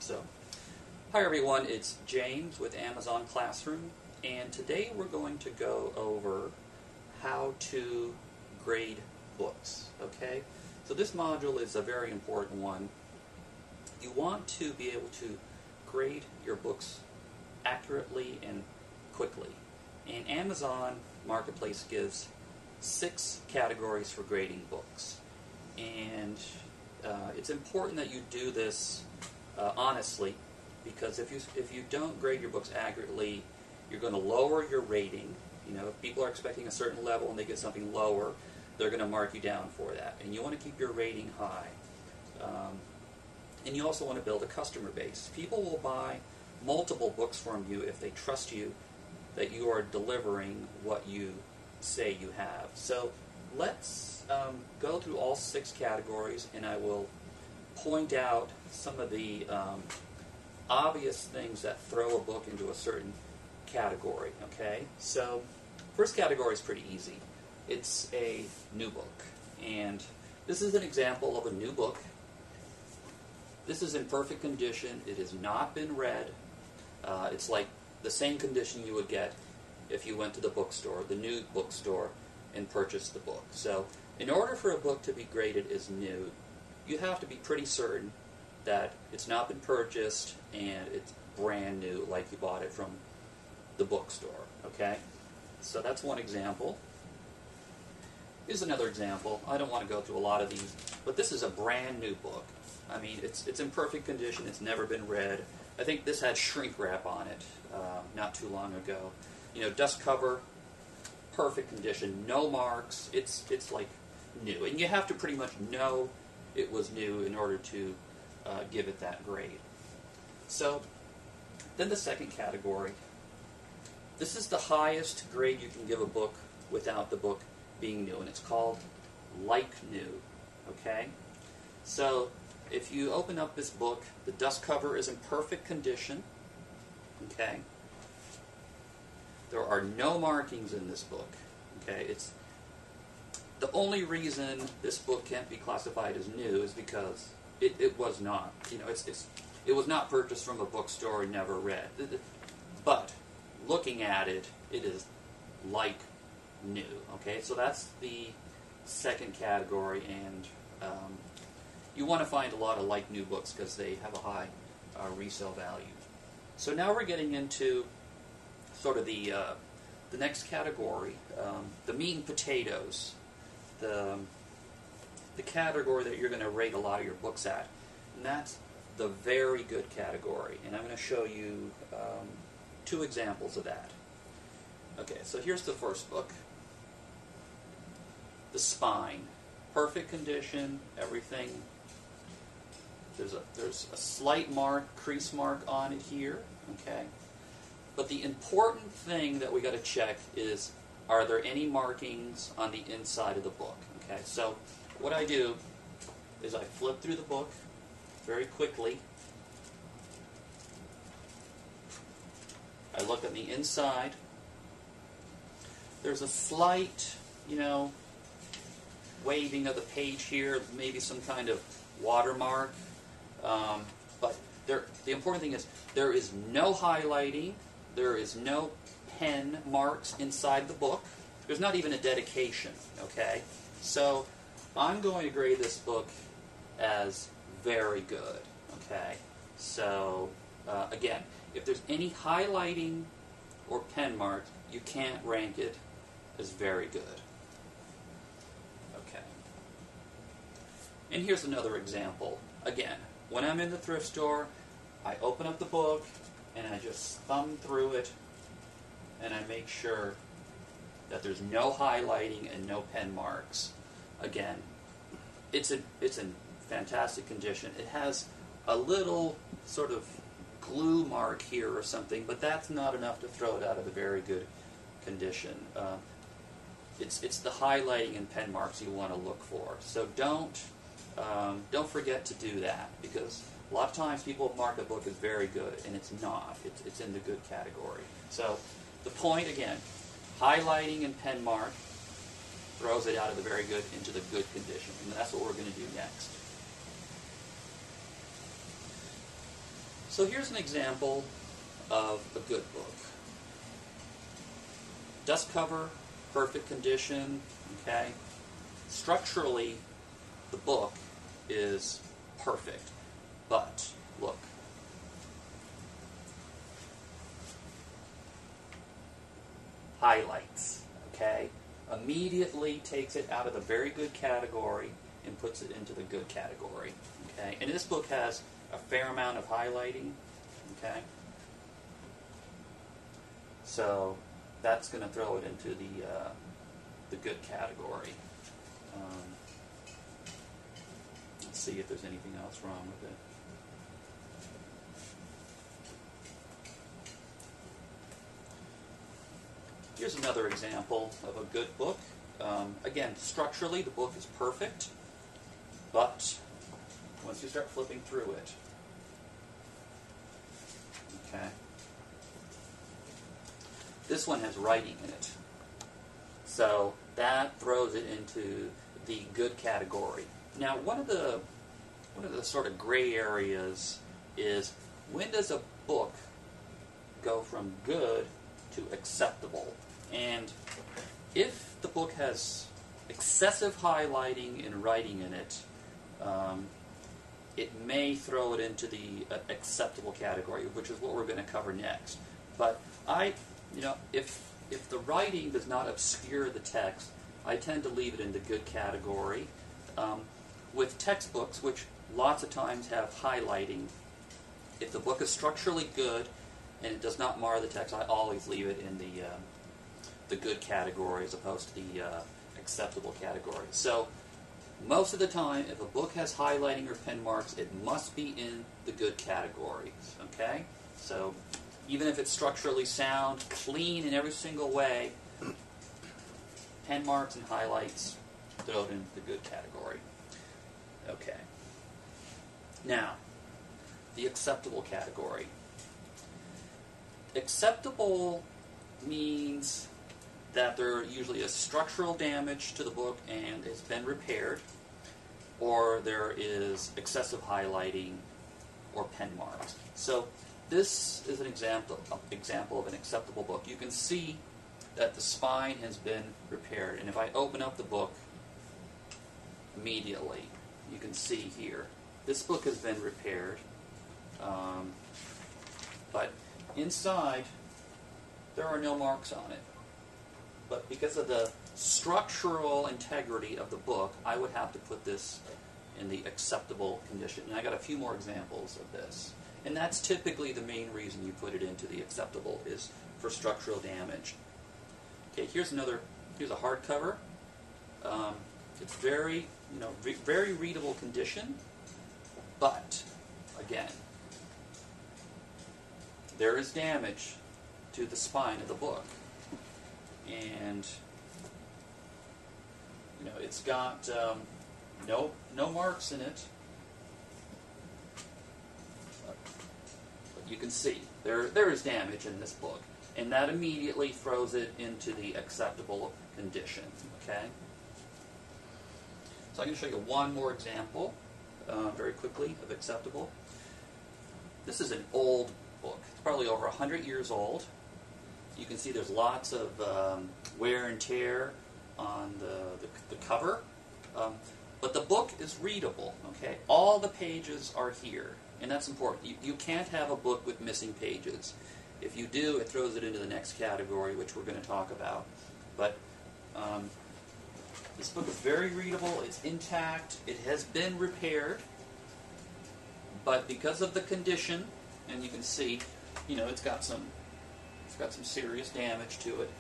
So, hi everyone, it's James with Amazon Classroom, and today we're going to go over how to grade books, okay? So this module is a very important one. You want to be able to grade your books accurately and quickly. And Amazon Marketplace gives 6 categories for grading books. And it's important that you do this honestly, because if you don't grade your books accurately, you're going to lower your rating. You know, if people are expecting a certain level and they get something lower, they're going to mark you down for that. And you want to keep your rating high. And you also want to build a customer base. People will buy multiple books from you if they trust you that you are delivering what you say you have. So let's go through all 6 categories, and I will point out some of the obvious things that throw a book into a certain category. Okay, so first category is pretty easy. It's a new book, and this is an example of a new book. This is in perfect condition. It has not been read. It's like the same condition you would get if you went to the bookstore, the new bookstore, and purchased the book. So in order for a book to be graded as new, you have to be pretty certain that it's not been purchased and it's brand new, like you bought it from the bookstore. Okay? So that's one example. Here's another example. I don't want to go through a lot of these, but this is a brand new book. I mean, it's in perfect condition. It's never been read. I think this had shrink wrap on it not too long ago. You know, dust cover, perfect condition, no marks. It's like new, and you have to pretty much know it was new in order to give it that grade. So then the second category. This is the highest grade you can give a book without the book being new, and it's called like new. Okay? So if you open up this book, the dust cover is in perfect condition. Okay? There are no markings in this book. Okay? It's the only reason this book can't be classified as new is because it was not. You know, it was not purchased from a bookstore and never read. But looking at it, it is like new. Okay, so that's the second category, and you want to find a lot of like new books because they have a high resale value. So now we're getting into sort of the next category, the meat and potatoes, the category that you're going to rate a lot of your books at, and that's the very good category. And I'm going to show you 2 examples of that. Okay, so here's the first book. The Spine, perfect condition, everything. There's a slight mark, crease mark on it here. Okay, but the important thing that we got to check is, are there any markings on the inside of the book? Okay, so what I do is I flip through the book very quickly. I look on the inside. There's a slight, you know, waving of the page here, maybe some kind of watermark. But the important thing is there is no highlighting. There is no pen marks inside the book. There's not even a dedication, okay? So I'm going to grade this book as very good, okay? So, again, if there's any highlighting or pen marks, you can't rank it as very good. Okay. And here's another example. Again, when I'm in the thrift store, I open up the book and I just thumb through it and I make sure that there's no highlighting and no pen marks. Again, it's in fantastic condition. It has a little sort of glue mark here or something, but that's not enough to throw it out of the very good condition. It's the highlighting and pen marks you want to look for. So don't forget to do that, because a lot of times people mark a book as very good, and it's not. It's in the good category. So the point, again, highlighting and pen mark throws it out of the very good into the good condition, and that's what we're going to do next. So here's an example of a good book. Dust cover, perfect condition, okay? Structurally, the book is perfect, but look. Highlights, okay? Immediately takes it out of the very good category and puts it into the good category, okay? And this book has a fair amount of highlighting, okay? So that's going to throw it into the good category. Let's see if there's anything else wrong with it. Here's another example of a good book. Again, structurally, the book is perfect, but once you start flipping through it, okay, this one has writing in it. So that throws it into the good category. Now, one of the sort of gray areas is, when does a book go from good to acceptable? And if the book has excessive highlighting and writing in it, it may throw it into the acceptable category, which is what we're going to cover next. But if the writing does not obscure the text, I tend to leave it in the good category. With textbooks, which lots of times have highlighting, if the book is structurally good and it does not mar the text, I always leave it in the good category as opposed to the acceptable category. So most of the time, if a book has highlighting or pen marks, it must be in the good category. Okay? So even if it's structurally sound, clean in every single way, pen marks and highlights, throw it into the good category. Okay. Now, the acceptable category. Acceptable means that there usually is structural damage to the book and it's been repaired, or there is excessive highlighting or pen marks. So this is an example of an acceptable book. You can see that the spine has been repaired, and if I open up the book immediately, you can see here, this book has been repaired, but inside there are no marks on it. But because of the structural integrity of the book, I would have to put this in the acceptable condition. And I got a few more examples of this. And that's typically the main reason you put it into the acceptable, is for structural damage. Okay, here's a hardcover. It's very, very readable condition, but again, there is damage to the spine of the book, and it's got no marks in it. But you can see there is damage in this book, and that immediately throws it into the acceptable condition. Okay. So I'm going to show you one more example, very quickly, of acceptable. This is an old book. It's probably over 100 years old. You can see there's lots of wear and tear on the cover. But the book is readable, okay? All the pages are here, and that's important. You can't have a book with missing pages. If you do, it throws it into the next category, which we're going to talk about. But this book is very readable. It's intact. It has been repaired, but because of the condition, and you can see, it's got some serious damage to it.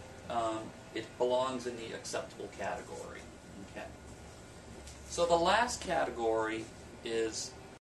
It belongs in the acceptable category. Okay. So the last category is